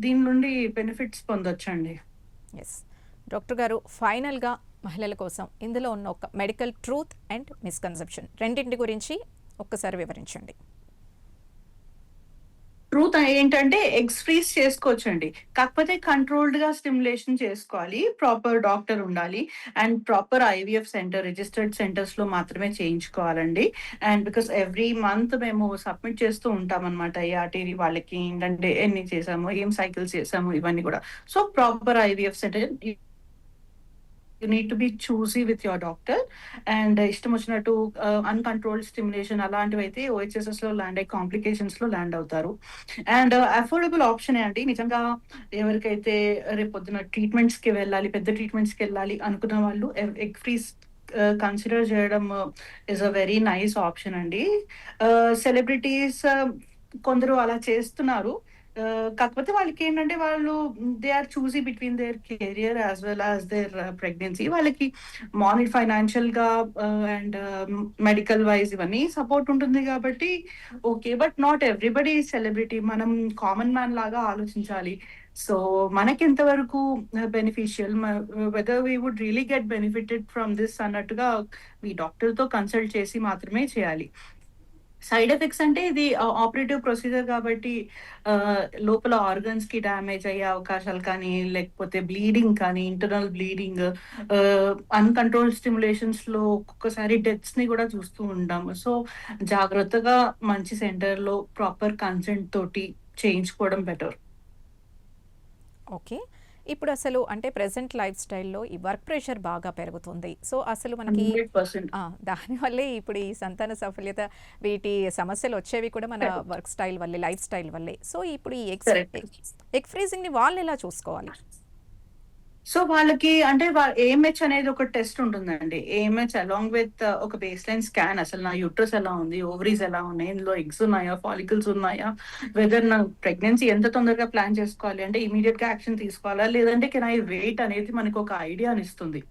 దీని నుండి బెనిఫిట్స్ పొందొచ్చండి. యెస్. డాక్టర్ గారు ఫైనల్‌గా మహిళల కోసం ఇందులో ఉన్న ఒక మెడికల్ ట్రూత్ అండ్ మిస్‌కన్సెప్షన్ రెండింటి గురించి ఒక్కసారి వివరించండి. ట్రూత్ ఏంటంటే ఎగ్స్ ఫ్రీజ్ చేసుకోవచ్చండి. కాకపోతే కంట్రోల్డ్‌గా స్టిమ్యులేషన్ చేసుకోవాలి. ప్రాపర్ డాక్టర్ ఉండాలి. అండ్ ప్రాపర్ ఐవీఎఫ్ రిజిస్టర్డ్ సెంటర్స్‌లో మాత్రమే చేయించుకోవాలండి. అండ్ బికాస్ ఎవ్రీ మంత్ మేము సబ్మిట్ చేస్తూ ఉంటామనమాట. ఏఆర్‌టీ వాళ్ళకి ఏంటంటే ఎన్ని చేసాము, ఏం సైకిల్స్ చేసాము ఇవన్నీ కూడా. So, proper IVF centre you need to be choosy with your doctor. And ఇష్టం వచ్చినట్టు అన్‌కంట్రోల్డ్ స్టిమ్యులేషన్ అలాంటివైతే ఓహెచ్ఎస్ఎస్‌లో ల్యాండ్ అయ్యి కాంప్లికేషన్స్‌లో ల్యాండ్ అవుతారు. అండ్ అఫోర్డబుల్ ఆప్షనే అండి. నిజంగా ఎవరికైతే రేపొద్దున ట్రీట్మెంట్స్‌కి వెళ్ళాలి, పెద్ద ట్రీట్మెంట్స్‌కెళ్ళాలి అనుకున్న వాళ్ళు ఎగ్ ఫ్రీజ్ కన్సిడర్ చేయడం is a very nice option అండి. సెలబ్రిటీస్ కొందరు అలా చేస్తున్నారు. కాకపోతే వాళ్ళకేంటంటే వాళ్ళు they are choosy between their career as well as their pregnancy. వాళ్ళకి ఫైనాన్షియల్‌గా అండ్ మెడికల్ వైస్ ఇవన్నీ సపోర్ట్ ఉంటుంది కాబట్టి okay. But not everybody is celebrity. మనం కామన్ మ్యాన్ లాగా ఆలోచించాలి. సో, మనకెంత వరకు beneficial whether we would really get benefited from this అన్నట్టుగా మీ డాక్టర్‌తో కన్సల్ట్ చేసి మాత్రమే చేయాలి. సైడ్ ఎఫెక్ట్స్ అంటే ఇది ఆపరేటివ్ ప్రొసీజర్ కాబట్టి లోపల ఆర్గన్స్‌కి డ్యామేజ్ అయ్యే అవకాశాలు కానీ, లేకపోతే బ్లీడింగ్ కానీ, ఇంటర్నల్ బ్లీడింగ్, అన్‌కంట్రోల్డ్ స్టిమ్యులేషన్స్‌లో ఒక్కొక్కసారి డెత్స్‌ని కూడా చూస్తూ ఉంటాము. సో, జాగ్రత్తగా మంచి సెంటర్‌లో ప్రాపర్ కన్సెంట్ తోటి చేయించుకోవడం బెటర్. ఓకే. ఇప్పుడు అసలు అంటే ప్రెజెంట్ లైఫ్ స్టైల్‌లో ఈ వర్క్ ప్రెషర్ బాగా పెరుగుతుంది. సో, అసలు మనకి 100% దానివల్లే ఇప్పుడు ఈ సంతాన సాఫల్యత వీటి సమస్యలొచ్చేవి కూడా మన కరెక్ట్. వర్క్ స్టైల్ వల్లే, లైఫ్ స్టైల్ వల్లే. సో, ఇప్పుడు ఈ కరెక్ట్. ఎగ్ ఫ్రీజింగ్‌ని వాళ్ళెలా చూసుకోవాలి? సో వాళ్ళకి అంటే ఏఎంహెచ్ అనేది ఒక టెస్ట్ ఉంటుందండి. ఏఎంహెచ్ అలాంగ్ విత్ ఒక బేస్‌లైన్ స్కాన్, అసలు నా యూట్రస్ ఎలా ఉంది? ఓవరీస్ ఎలా ఉన్నాయి? ఇందులో ఎగ్స్ ఉన్నాయా? ఫాలికల్స్ ఉన్నాయా? వెదర్ నా ప్రెగ్నెన్సీ ఎంత తొందరగా ప్లాన్ చేసుకోవాలి అంటే ఇమ్మీడియేట్‌గా యాక్షన్ తీసుకోవాలా? లేదంటే కెన్ ఐ వెయిట్ అనేది మనకు ఒక ఐడియానిస్తుంది.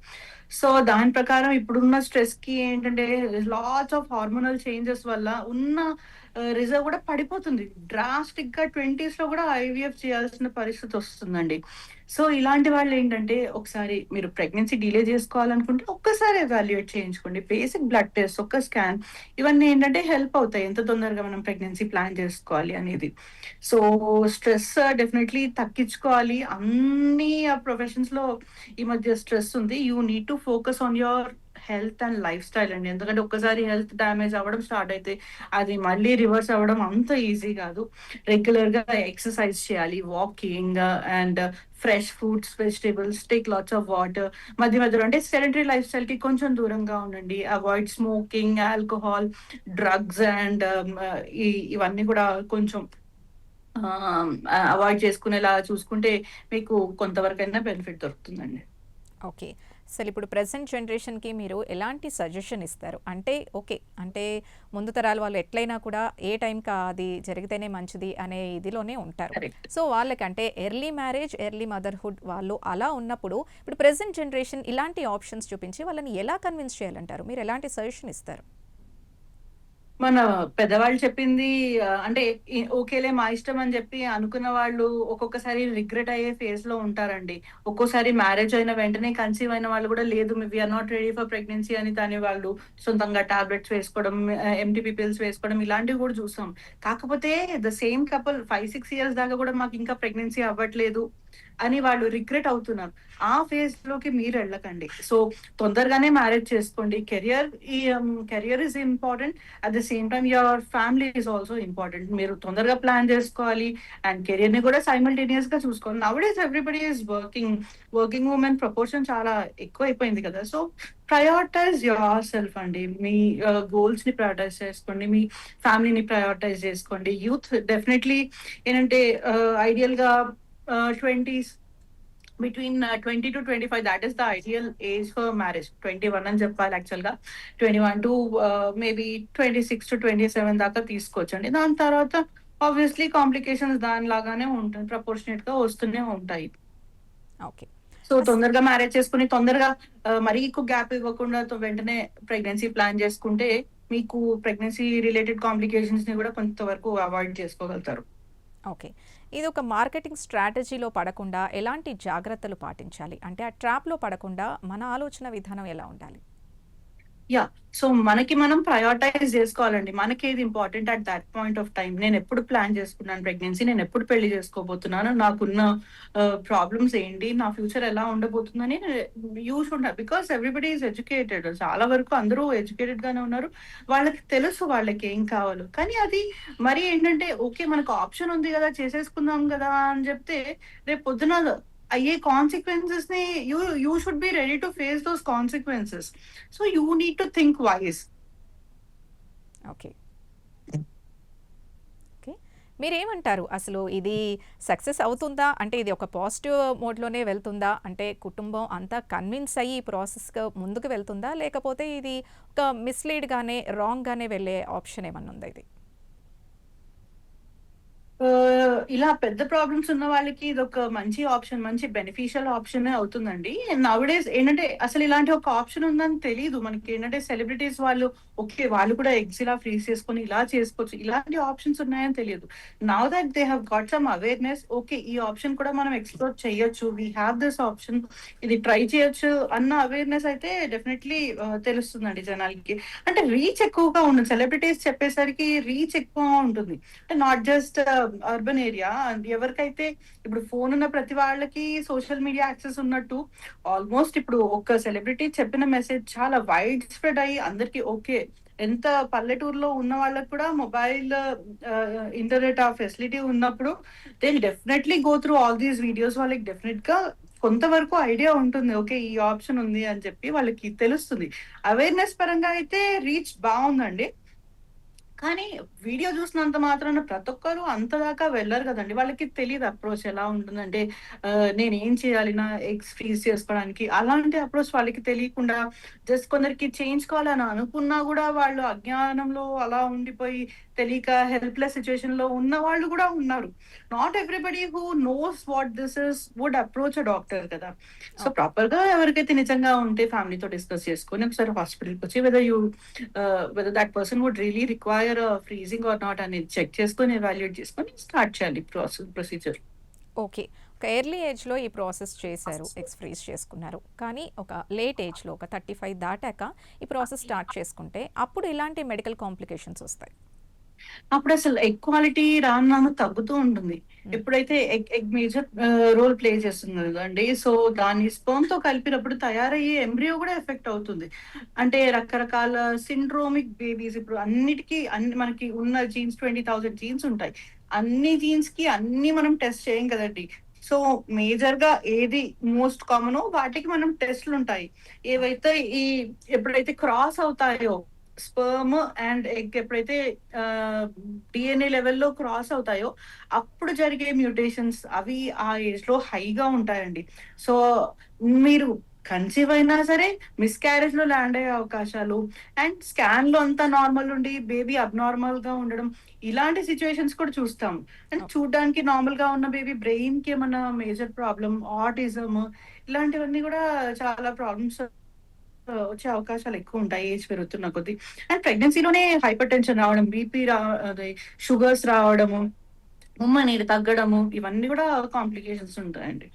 సో దాని ప్రకారం ఇప్పుడున్న స్ట్రెస్‌కి ఏంటంటే లాట్స్ ఆఫ్ హార్మోనల్ చేంజెస్ వల్ల ఉన్న రిజర్వ్ కూడా పడిపోతుంది. డ్రాస్టిక్‌గా 20స్‌లో కూడా ఐవీఎఫ్ చేయాల్సిన పరిస్థితి వస్తుందండి. సో, ఇలాంటి వాళ్ళేంటంటే, ఒకసారి మీరు ప్రెగ్నెన్సీ డిలే జేసుకోవాలనుకుంటే, ఒక్కసారి ఎవాల్యుయేట్ చేయించుకోండి. బేసిక్ బ్లడ్ టెస్ట్, ఒక స్కాన్ ఇవన్నీ ఏంటంటే హెల్ప్ అవుతాయి. ఎంత తొందరగా మనం ప్రెగ్నెన్సీ ప్లాన్ జేసుకోవాలి అనేది. సో, స్ట్రెస్ డెఫినైట్‌లీ తగ్గించుకోవాలి. అన్ని ప్రొఫెషన్స్‌లో ఈ మధ్య స్ట్రెస్ ఉంది. You need to focus on your health and life style అండి. ఎందుకంటే ఒక్కసారి హెల్త్ డ్యామేజ్ అవ్వడం స్టార్ట్ అయితే, అది మళ్ళీ రివర్స్ అవ్వడం అంత ఈజీ గాదు. రెగ్యులర్‌గా ఎక్సర్సైజ్ చేయాలి. Walking and fresh fruits, vegetables, take lots of water. మధ్య మధ్యలో అంటే సెడెంటరీ లైఫ్ స్టైల్‌కి కొంచెం దూరంగా ఉండండి. Avoid smoking, alcohol, drugs and ఇవన్నీ కూడా కొంచెం అవాయిడ్ చేసుకునేలా చూసుకుంటే మీకు కొంతవరకైనా బెనిఫిట్ దొరుకుతుందండి. ఓకే. అసలు ఇప్పుడు ప్రెజెంట్ జనరేషన్‌కి మీరు ఎలాంటి సజెషన్ ఇస్తారు? అంటే ఓకే. అంటే ముందు తరాల వాళ్ళు ఎట్లైనా కూడా ఏ టైంకి అది జరిగితేనే మంచిది అనే ఇదిలోనే ఉంటారు. కరెక్ట్. సో, వాళ్ళకంటే ఎర్లీ మ్యారేజ్, ఎర్లీ మదర్‌హుడ్ వాళ్ళు అలా ఉన్నప్పుడు ఇప్పుడు ప్రెజెంట్ జనరేషన్ ఇలాంటి ఆప్షన్స్ చూపించి వాళ్ళని ఎలా కన్విన్స్ చేయాలంటారు? మీరు ఎలాంటి సజెషన్ ఇస్తారు? మన పెద్దవాళ్ళు చెప్పింది అంటే ఓకేలే మా ఇష్టం అని చెప్పి అనుకున్న వాళ్ళు ఒక్కొక్కసారి రిగ్రెట్ అయ్యే ఫేజ్‌లో ఉంటారండి. ఒక్కోసారి మ్యారేజ్ అయిన వెంటనే కన్సీవ్ అయిన వాళ్ళు కూడా లేదు we are not ready for pregnancy అని దాని వాళ్ళు సొంతంగా టాబ్లెట్స్ వేసుకోవడం, ఎంటీపీ పిల్స్ వేసుకోవడం ఇలాంటివి కూడా చూసాం. కాకపోతే ద సేమ్ కపుల్ 5, 6 ఇయర్స్ దాకా కూడా మాకు ఇంకా ప్రెగ్నెన్సీ అవ్వట్లేదు అని వాళ్ళు రిగ్రెట్ అవుతున్నారు. ఆ ఫేజ్‌లోకి మీరెళ్ళకండి. సో, తొందరగానే మ్యారేజ్ చేసుకోండి. Career is important. At the same time your family is also important. మీరు తొందరగా ప్లాన్ చేసుకోవాలి అండ్ కెరియర్‌ని కూడా సైమల్టేనియస్‌గా చూసుకోవాలి. నౌడేస్ everybody is working. Working women proportion చాలా ఎక్కువైపోయింది కదా! సో, ప్రయారిటైజ్ యువర్‌సెల్ఫ్ అండి. మీ గోల్స్‌ని ప్రయారిటైజ్ చేసుకోండి. మీ ఫ్యామిలీని ప్రయారిటైజ్ చేసుకోండి. యూత్ డెఫినైట్‌లీ ఏంటంటే ఐడియల్‌గా 20స్ between 20-25 that is the ideal age for marriage. 21 అని చెప్పాలి యాక్చువల్‌గా. 21 టు మేబీ 26-27 దాకా తీసుకోవచ్చండి. దాని తర్వాత ఆబ్వియస్‌లీ కాంప్లికేషన్స్ దానిలాగానే ఉంటుంది. ప్రపోర్షనేట్‌గా వస్తూనే ఉంటాయి. ఓకే. సో, అస్ తొందరగా మ్యారేజ్ చేసుకొని తొందరగా మరీ ఎక్కువ గ్యాప్ ఇవ్వకుండా వెంటనే ప్రెగ్నెన్సీ ప్లాన్ చేసుకుంటే మీకు ప్రెగ్నెన్సీ రిలేటెడ్ కాంప్లికేషన్స్‌ని కూడా కొంతవరకు అవాయిడ్ చేసుకోగలుగుతారు. ఓకే. ఇదొక మార్కెటింగ్ స్ట్రాటజీలో పడకుండా ఎలాంటి జాగ్రత్తలు పాటించాలి? అంటే ఆ ట్రాప్‌లో పడకుండా మన ఆలోచన విధానం ఎలా ఉండాలి? యాహ్! సో, మనకి మనం ప్రయారిటైజ్ జేసుకోవాలండి. మనకేది important at that point of time. నేనెప్పుడు ప్లాన్ చేసుకున్నాను ప్రెగ్నెన్సీ, నేనెప్పుడు పెళ్లి చేసుకోబోతున్నాను, నాకున్న ప్రాబ్లమ్స్ ఏంటి, నా ఫ్యూచర్ ఎలా ఉండబోతుందని you should have because everybody is educated. చాలా వరకు అందరూ ఎడ్యుకేటెడ్ గానే ఉన్నారు. వాళ్ళకి తెలుసు వాళ్ళకేం కావాలో. కానీ అది మరి ఏంటంటే ఓకే మనకు ఆప్షన్ ఉంది గదా! చేసేసుకుందాం గదా! అని జెప్తే రేపొద్దున అయ్యే కాన్సిక్వెన్సెస్‌ని you should be ready to face those consequences. So, you need to think wise. Okay. Okay. మీరేమంటారు? అసలు ఇది సక్సెస్ అవుతుందా? అంటే ఇది ఒక పాజిటివ్ మోడ్‌లోనే వెళ్తుందా? అంటే కుటుంబం అంతా కన్విన్స్ అయ్యి ఈ ప్రాసెస్‌గా ముందుకు వెళ్తుందా? లేకపోతే ఇది ఒక మిస్‌లీడ్‌గానే, రాంగ్‌గానే వెళ్ళే ఆప్షన్ ఏమన్నా ఉందా ఇది? ఇలా పెద్ద ప్రాబ్లమ్స్ ఉన్న వాళ్ళకి ఇదొక మంచి ఆప్షన్. మంచి బెనిఫిషియల్ ఆప్షనే అవుతుందండి. నౌడేస్ ఏంటంటే అసలు ఇలాంటి ఒక ఆప్షన్ ఉందని తెలీదు. మనకేంటంటే సెలబ్రిటీస్ వాళ్ళు ఓకే. వాళ్ళు కూడా ఎగ్స్ ఇలా ఫ్రీజ్ చేసుకొని ఇలా చేసుకోవచ్చు. ఇలాంటి ఆప్షన్స్ ఉన్నాయని తెలియదు. Now that they have got some awareness okay. ఈ ఆప్షన్ కూడా మనం ఎక్స్‌ప్లోర్ చేయొచ్చు. We have this option. ఇది ట్రై చేయొచ్చు అన్న అవేర్‌నెస్ అయితే డెఫినైట్‌లీ తెలుస్తుందండి జనాలకి. అంటే రీచ్ ఎక్కువగా ఉంటుంది. సెలబ్రిటీస్ చెప్పేసరికి రీచ్ ఎక్కువ ఉంటుంది. అంటే నాట్ జస్ట్ అర్బన్ ఏరియా ఎవరికైతే ఇప్పుడు ఫోన్ ఉన్న ప్రతి వాళ్ళకి సోషల్ మీడియా యాక్సెస్ ఉన్నట్టు ఆల్మోస్ట్ ఇప్పుడు ఒక సెలబ్రిటీ చెప్పిన మెసేజ్ చాలా వైడ్ స్ప్రెడ్ అయ్యి అందరికి ఓకే. ఎంత పల్లెటూరులో ఉన్న వాళ్ళకి కూడా మొబైల్ ఇంటర్నెట్ ఆ ఫెసిలిటీ ఉన్నప్పుడు they definitely go through all these videos. వాళ్ళకి డెఫినెట్ గా కొంతవరకు ఐడియా ఉంటుంది. ఓకే ఈ ఆప్షన్ ఉంది అని చెప్పి వాళ్ళకి తెలుస్తుంది. అవేర్నెస్ పరంగా అయితే రీచ్ బాగుందండి. కానీ వీడియో చూసినంత మాత్రాన ప్రతి ఒక్కరు అంత దాకా వెళ్లరు గదండీ. వాళ్ళకి తెలీదు అప్రోచ్ ఎలా ఉంటుందంటే నేనేం చేయాలి నా ఎగ్స్ ఫ్రీజ్ చేసుకోవడానికి? అలాంటి అప్రోచ్ వాళ్ళకి తెలియకుండా జస్ట్ కొందరికి చేయించుకోవాలని అనుకున్నా గూడా వాళ్ళు అజ్ఞానంలో అలా ఉండిపోయి తెలియక హెల్ప్‌లెస్ సిట్యుయేషన్‌లో ఉన్న వాళ్ళు గూడా ఉన్నారు. Not everybody who knows what this is would approach a doctor కదా! So, okay. ప్రాపర్‌గా ఎవరికైతే నిజంగా ఉంటే ఫ్యామిలీతో డిస్కస్ చేసుకొని ఒకసారి హాస్పిటల్‌కొచ్చి whether that person would really require freezing or not అనేది చెక్ చేసుకొని, ఎవాల్యుయేట్ చేసుకొని స్టార్ట్ చేయాలి ప్రొసీజర్. ఓకే. ఒక ఎర్లీ ఏజ్‌లో ఈ ప్రాసెస్ చేశారు. ఎగ్స్ ఫ్రీజ్ చేసుకున్నారు. కానీ ఒక లేట్ ఏజ్‌లో ఒక 35 దాటాక ఈ ప్రాసెస్ స్టార్ట్ చేసుకుంటే అప్పుడు ఎలాంటి మెడికల్ కాంప్లికేషన్స్ ఒస్తాయి? అప్పుడసలు ఎగ్ క్వాలిటీ రాను రాను తగ్గుతూ ఉంటుంది. హ్మ్. ఎప్పుడైతే egg egg major role play చేస్తుంది గదండీ! సో, దాన్ని స్పెర్మ్‌తో కలిపినప్పుడు తయారయ్యే ఎంబ్రియో గూడా ఎఫెక్ట్ అవుతుంది. అంటే రకరకాల సిండ్రోమిక్ బేబీస్ ఇప్పుడు అన్ని మనకి ఉన్న జీన్స్ 20,000 జీన్స్ ఉంటాయి. అన్ని జీన్స్‌కి అన్నీ మనం టెస్ట్ చేయం కదండీ! సో, మేజర్‌గా ఏది మోస్ట్ కామనో వాటికి మనం టెస్ట్‌లుంటాయి. ఓకే. ఏవైతే ఎప్పుడైతే క్రాస్ అవుతాయో స్పెర్మ్ అండ్ ఎగ్ ఎప్పుడైతే డీఎన్ఏ లెవెల్‌లో క్రాస్ అవుతాయో, అప్పుడు జరిగే మ్యూటేషన్స్ అవి ఆ ఏజ్‌లో హైగా ఉంటాయండి. సో, మీరు కన్సీవ్ అయినా సరే మిస్‌క్యారేజ్‌లో ల్యాండ్ అయ్యే అవకాశాలు అండ్ స్కాన్‌లో అంతా నార్మల్ ఉండి బేబీ అబ్‌నార్మల్‌గా ఉండడం ఇలాంటి సిట్యుయేషన్స్ కూడా చూస్తాం. అంటే ఓకే. చూడ్డానికి నార్మల్‌గా ఉన్న బేబీ బ్రెయిన్‌కి ఏమన్నా మేజర్ ప్రాబ్లమ్, ఆటిజం ఇలాంటివన్నీ గూడా చాలా ప్రాబ్లమ్స్ వచ్చే అవకాశాలు ఎక్కువుంటాయి ఏజ్ పెరుగుతున్న కొద్దీ. అండ్ ప్రెగ్నెన్సీలోనే హైపర్ టెన్షన్ రావడం, బీపీ అదే షుగర్స్ రావడము, ఉమ్మ నీరు తగ్గడము ఇవన్నీ గూడా కాంప్లికేషన్స్ ఉంటాయండి.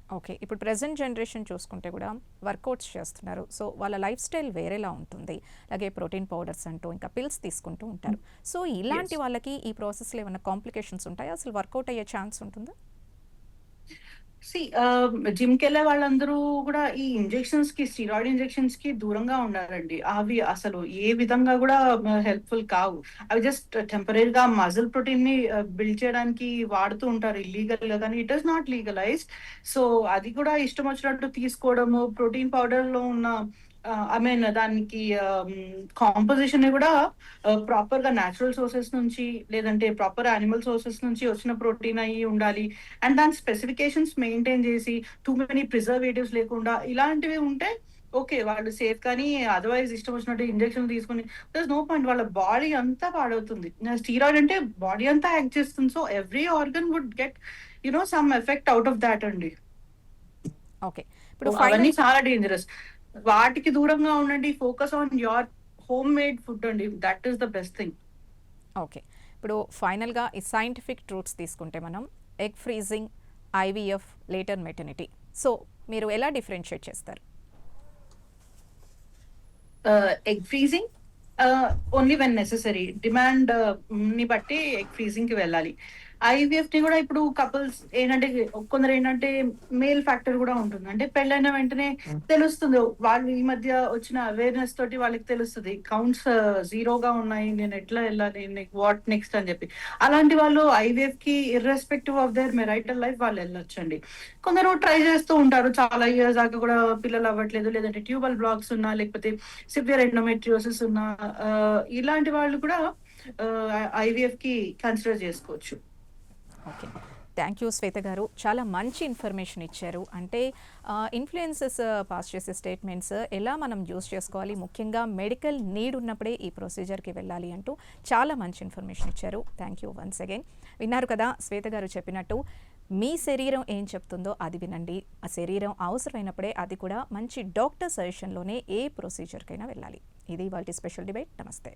ఓకే. ఇప్పుడు ప్రెజెంట్ జనరేషన్ చూసుకుంటే కూడా వర్కౌట్స్ చేస్తున్నారు. సో, వాళ్ళ లైఫ్ స్టైల్ వేరేలా ఉంటుంది. అలాగే ప్రోటీన్ పౌడర్స్ అంటూ ఇంకా పిల్స్ తీసుకుంటూ ఉంటారు. So, yes. ఇలాంటి వాళ్ళకి ఈ ప్రాసెస్‌లో ఏమన్నా కాంప్లికేషన్స్ ఉంటాయా? అసలు వర్కౌట్ అయ్యే ఛాన్స్ ఉంటుందా? జిమ్‌కెళ్ళే వాళ్ళందరూ గూడా ఈ ఇంజెక్షన్స్‌కి, స్టిరాయిడ్ ఇంజెక్షన్స్‌కి దూరంగా ఉండాలండి. అవి అసలు ఏ విధంగా గూడా హెల్ప్‌ఫుల్ కావు. అవి జస్ట్ టెంపరరీగా మజిల్ ప్రోటీన్‌ని బిల్డ్ చేయడానికి వాడుతూ ఉంటారు ఇల్లీగల్‌గా. కానీ it is not legalised. So, అది కూడా ఇష్టం వచ్చినట్టు తీసుకోవడము, ప్రోటీన్ పౌడర్‌లో ఉన్న ఐ మీన్ దానికి కాంపోజిషన్‌ని గూడా ప్రాపర్‌గా నేచురల్ సోర్సెస్ నుంచి లేదంటే ప్రాపర్ యానిమల్ సోర్సెస్ నుంచి వచ్చిన ప్రోటీన్ అయ్యి ఉండాలి. అండ్ దాని స్పెసిఫికేషన్స్ మెయింటైన్ చేసి టూ మెనీ ప్రిజర్వేటివ్స్ లేకుండా ఇలాంటివి ఉంటే ఓకే. వాళ్ళు సేఫ్. కానీ అదర్‌వైజ్ ఇష్టం వచ్చినట్టు ఇంజెక్షన్‌లు తీసుకొని దేర్ ఇస్ నో పాయింట్. వాళ్ళ బాడీ అంతా పాడవుతుంది. స్టీరాయిడ్ అంటే బాడీ అంతా యాక్ట్ చేస్తుంది. So, every organ would get some effect out of that అండి. ఓకే. సో, ఇప్పుడు అవన్నీ ఫైనల్ చాలా డేంజరస్. వాటికి దూరంగా ఉండండి. Focus on your home made food అండి. That is the best thing. Okay. ఇప్పుడు ఫైనల్‌గా ఈ సైంటిఫిక్ ట్రూత్స్ తీసుకుంటే మనం egg freezing, IVF, later maternity. So, మీరు ఎలా డిఫరెన్షియేట్ చేస్తారు? Egg freezing only when necessary. డిమాండ్‌ని బట్టి ఎగ్ ఫ్రీజింగ్‌కి వెళ్ళాలి. ఐవీఎఫ్‌ని గూడా ఇప్పుడు కపుల్స్ ఏంటంటే కొందరేంటంటే మేల్ ఫ్యాక్టర్ గూడా ఉంటుంది. అంటే పెళ్ళైన వెంటనే తెలుస్తుంది. వాళ్ళు ఈ మధ్య వచ్చిన అవేర్‌నెస్ తోటి వాళ్ళకి తెలుస్తది. కౌంట్స్ జీరోగా ఉన్నాయి. నేనెట్లా ఎళ్ళాలి? వాట్ నెక్స్ట్ అని జెప్పి. అలాంటి వాళ్ళు ఐవీఎఫ్‌కి irrespective of their marital life వాళ్ళెళ్ళొచ్చండి. కొందరు ట్రై చేస్తూ ఉంటారు. చాలా ఇయర్స్ దాకా గూడా పిల్లలవ్వట్లేదు. లేదంటే ట్యూబల్ బ్లాక్స్ ఉన్నా, లేకపోతే సివియర్ ఎండోమెట్రియోసిస్ ఉన్న ఇలాంటి వాళ్ళు కూడా ఐవీఎఫ్‌కి కన్సిడర్ చేసుకోవచ్చు. ఓకే. థ్యాంక్ యూ శ్వేత గారు. చాలా మంచి ఇన్ఫర్మేషన్ ఇచ్చారు. అంటే ఇన్‌ఫ్లుయెన్సర్స్ పాస్ చేసే స్టేట్మెంట్స్ ఎలా మనం యూజ్ చేసుకోవాలి, ముఖ్యంగా మెడికల్ నీడ్ ఉన్నప్పుడే ఈ ప్రొసీజర్‌కి వెళ్ళాలి అంటూ చాలా మంచి ఇన్ఫర్మేషన్ ఇచ్చారు. Thank you once again. విన్నారు కదా శ్వేత గారు చెప్పినట్టు మీ శరీరం ఏం చెప్తుందో అది వినండి. ఆ శరీరం అవసరమైనప్పుడే అది కూడా మంచి డాక్టర్ సజెషన్‌లోనే ఏ ప్రొసీజర్‌కైనా వెళ్ళాలి. ఇది ఇవాల్టి స్పెషల్ డిబేట్. నమస్తే.